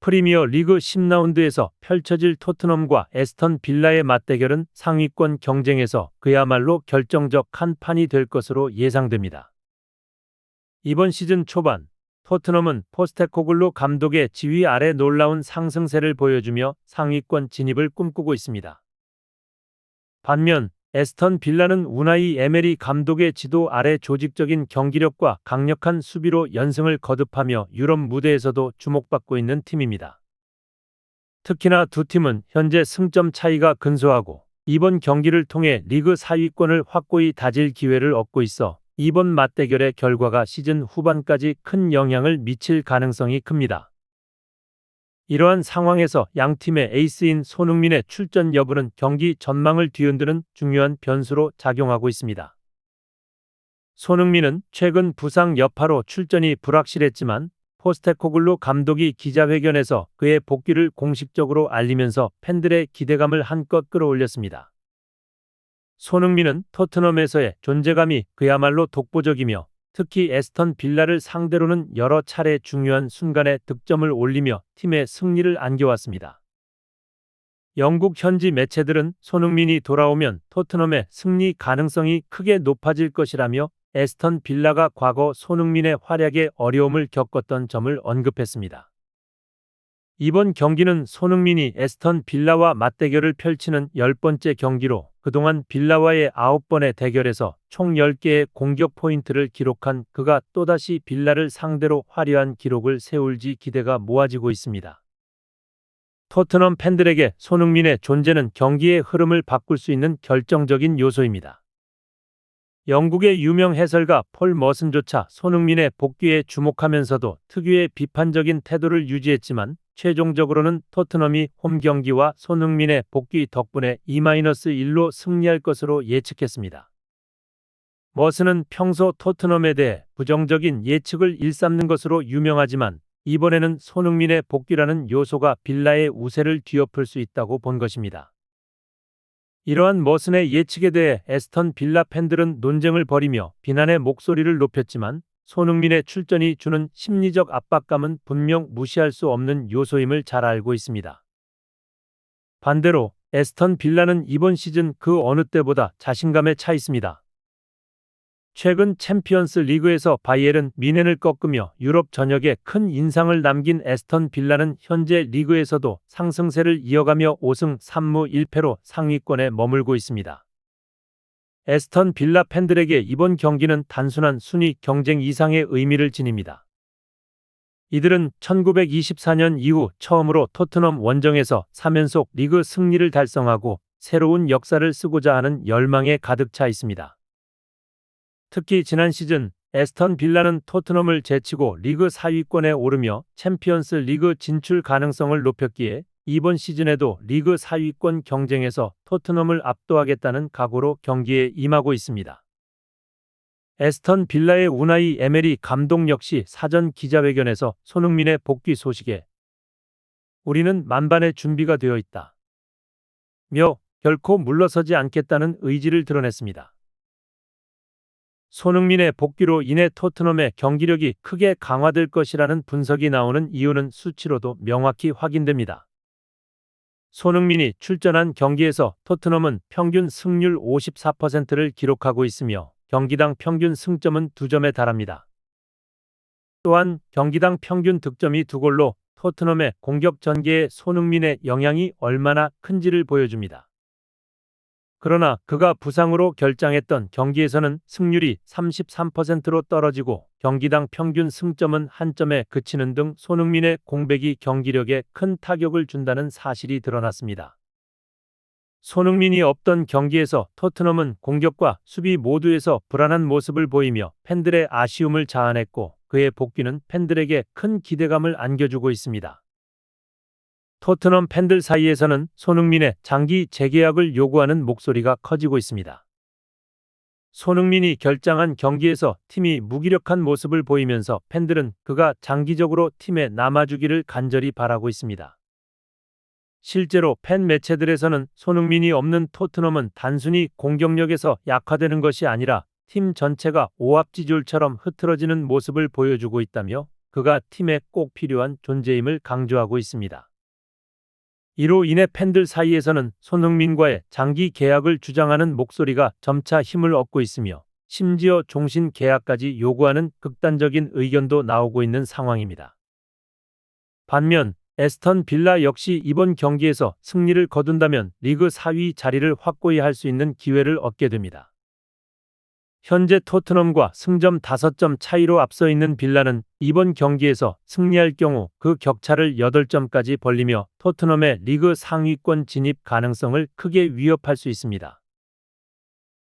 프리미어 리그 10라운드에서 펼쳐질 토트넘과 에스턴 빌라의 맞대결은 상위권 경쟁에서 그야말로 결정적 한 판이 될 것으로 예상됩니다. 이번 시즌 초반 토트넘은 포스테코글루 감독의 지휘 아래 놀라운 상승세를 보여주며 상위권 진입을 꿈꾸고 있습니다. 반면 에스턴 빌라는 우나이 에메리 감독의 지도 아래 조직적인 경기력과 강력한 수비로 연승을 거듭하며 유럽 무대에서도 주목받고 있는 팀입니다. 특히나 두 팀은 현재 승점 차이가 근소하고 이번 경기를 통해 리그 4위권을 확고히 다질 기회를 얻고 있어 이번 맞대결의 결과가 시즌 후반까지 큰 영향을 미칠 가능성이 큽니다. 이러한 상황에서 양 팀의 에이스인 손흥민의 출전 여부는 경기 전망을 뒤흔드는 중요한 변수로 작용하고 있습니다. 손흥민은 최근 부상 여파로 출전이 불확실했지만 포스테코글루 감독이 기자회견에서 그의 복귀를 공식적으로 알리면서 팬들의 기대감을 한껏 끌어올렸습니다. 손흥민은 토트넘에서의 존재감이 그야말로 독보적이며 특히 에스턴 빌라를 상대로는 여러 차례 중요한 순간에 득점을 올리며 팀의 승리를 안겨왔습니다. 영국 현지 매체들은 손흥민이 돌아오면 토트넘의 승리 가능성이 크게 높아질 것이라며 에스턴 빌라가 과거 손흥민의 활약에 어려움을 겪었던 점을 언급했습니다. 이번 경기는 손흥민이 에스턴 빌라와 맞대결을 펼치는 10번째 경기로 그동안 빌라와의 9번의 대결에서 총 10개의 공격 포인트를 기록한 그가 또다시 빌라를 상대로 화려한 기록을 세울지 기대가 모아지고 있습니다. 토트넘 팬들에게 손흥민의 존재는 경기의 흐름을 바꿀 수 있는 결정적인 요소입니다. 영국의 유명 해설가 폴 머슨조차 손흥민의 복귀에 주목하면서도 특유의 비판적인 태도를 유지했지만 최종적으로는 토트넘이 홈 경기와 손흥민의 복귀 덕분에 2-1로 승리할 것으로 예측했습니다. 머슨은 평소 토트넘에 대해 부정적인 예측을 일삼는 것으로 유명하지만 이번에는 손흥민의 복귀라는 요소가 빌라의 우세를 뒤엎을 수 있다고 본 것입니다. 이러한 머슨의 예측에 대해 에스턴 빌라 팬들은 논쟁을 벌이며 비난의 목소리를 높였지만 손흥민의 출전이 주는 심리적 압박감은 분명 무시할 수 없는 요소임을 잘 알고 있습니다. 반대로 에스턴 빌라는 이번 시즌 그 어느 때보다 자신감에 차 있습니다. 최근 챔피언스 리그에서 바이에른 뮌헨을 꺾으며 유럽 전역에 큰 인상을 남긴 에스턴 빌라는 현재 리그에서도 상승세를 이어가며 5승 3무 1패로 상위권에 머물고 있습니다. 에스턴 빌라 팬들에게 이번 경기는 단순한 순위 경쟁 이상의 의미를 지닙니다. 이들은 1924년 이후 처음으로 토트넘 원정에서 3연속 리그 승리를 달성하고 새로운 역사를 쓰고자 하는 열망에 가득 차 있습니다. 특히 지난 시즌 에스턴 빌라는 토트넘을 제치고 리그 4위권에 오르며 챔피언스 리그 진출 가능성을 높였기에 이번 시즌에도 리그 4위권 경쟁에서 토트넘을 압도하겠다는 각오로 경기에 임하고 있습니다. 에스턴 빌라의 우나이 에메리 감독 역시 사전 기자회견에서 손흥민의 복귀 소식에 "우리는 만반의 준비가 되어 있다. 며 결코 물러서지 않겠다는 의지를 드러냈습니다. 손흥민의 복귀로 인해 토트넘의 경기력이 크게 강화될 것이라는 분석이 나오는 이유는 수치로도 명확히 확인됩니다. 손흥민이 출전한 경기에서 토트넘은 평균 승률 54%를 기록하고 있으며 경기당 평균 승점은 2점에 달합니다. 또한 경기당 평균 득점이 2골로 토트넘의 공격 전개에 손흥민의 영향이 얼마나 큰지를 보여줍니다. 그러나 그가 부상으로 결장했던 경기에서는 승률이 33%로 떨어지고 경기당 평균 승점은 1점에 그치는 등 손흥민의 공백이 경기력에 큰 타격을 준다는 사실이 드러났습니다. 손흥민이 없던 경기에서 토트넘은 공격과 수비 모두에서 불안한 모습을 보이며 팬들의 아쉬움을 자아냈고 그의 복귀는 팬들에게 큰 기대감을 안겨주고 있습니다. 토트넘 팬들 사이에서는 손흥민의 장기 재계약을 요구하는 목소리가 커지고 있습니다. 손흥민이 결장한 경기에서 팀이 무기력한 모습을 보이면서 팬들은 그가 장기적으로 팀에 남아주기를 간절히 바라고 있습니다. 실제로 팬 매체들에서는 손흥민이 없는 토트넘은 단순히 공격력에서 약화되는 것이 아니라 팀 전체가 오합지졸처럼 흐트러지는 모습을 보여주고 있다며 그가 팀에 꼭 필요한 존재임을 강조하고 있습니다. 이로 인해 팬들 사이에서는 손흥민과의 장기 계약을 주장하는 목소리가 점차 힘을 얻고 있으며 심지어 종신 계약까지 요구하는 극단적인 의견도 나오고 있는 상황입니다. 반면 에스턴 빌라 역시 이번 경기에서 승리를 거둔다면 리그 4위 자리를 확고히 할 수 있는 기회를 얻게 됩니다. 현재 토트넘과 승점 5점 차이로 앞서 있는 빌라는 이번 경기에서 승리할 경우 그 격차를 8점까지 벌리며 토트넘의 리그 상위권 진입 가능성을 크게 위협할 수 있습니다.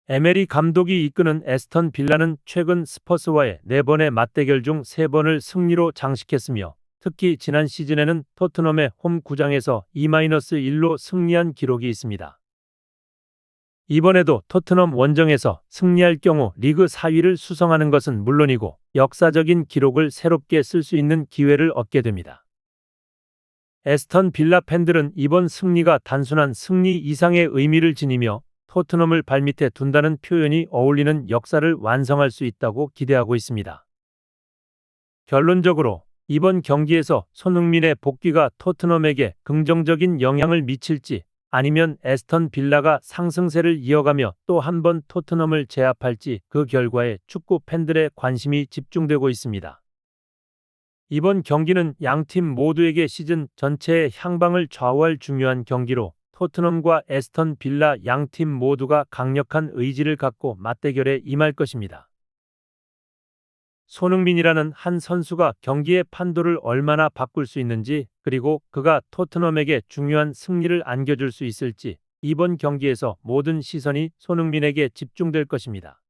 에메리 감독이 이끄는 에스턴 빌라는 최근 스퍼스와의 4번의 맞대결 중 3번을 승리로 장식했으며 특히 지난 시즌에는 토트넘의 홈 구장에서 2-1로 승리한 기록이 있습니다. 이번에도 토트넘 원정에서 승리할 경우 리그 4위를 수성하는 것은 물론이고 역사적인 기록을 새롭게 쓸 수 있는 기회를 얻게 됩니다. 에스턴 빌라 팬들은 이번 승리가 단순한 승리 이상의 의미를 지니며 토트넘을 발밑에 둔다는 표현이 어울리는 역사를 완성할 수 있다고 기대하고 있습니다. 결론적으로 이번 경기에서 손흥민의 복귀가 토트넘에게 긍정적인 영향을 미칠지 아니면 에스턴 빌라가 상승세를 이어가며 또 한 번 토트넘을 제압할지 그 결과에 축구 팬들의 관심이 집중되고 있습니다. 이번 경기는 양팀 모두에게 시즌 전체의 향방을 좌우할 중요한 경기로 토트넘과 에스턴 빌라 양팀 모두가 강력한 의지를 갖고 맞대결에 임할 것입니다. 손흥민이라는 한 선수가 경기의 판도를 얼마나 바꿀 수 있는지 그리고 그가 토트넘에게 중요한 승리를 안겨줄 수 있을지 이번 경기에서 모든 시선이 손흥민에게 집중될 것입니다.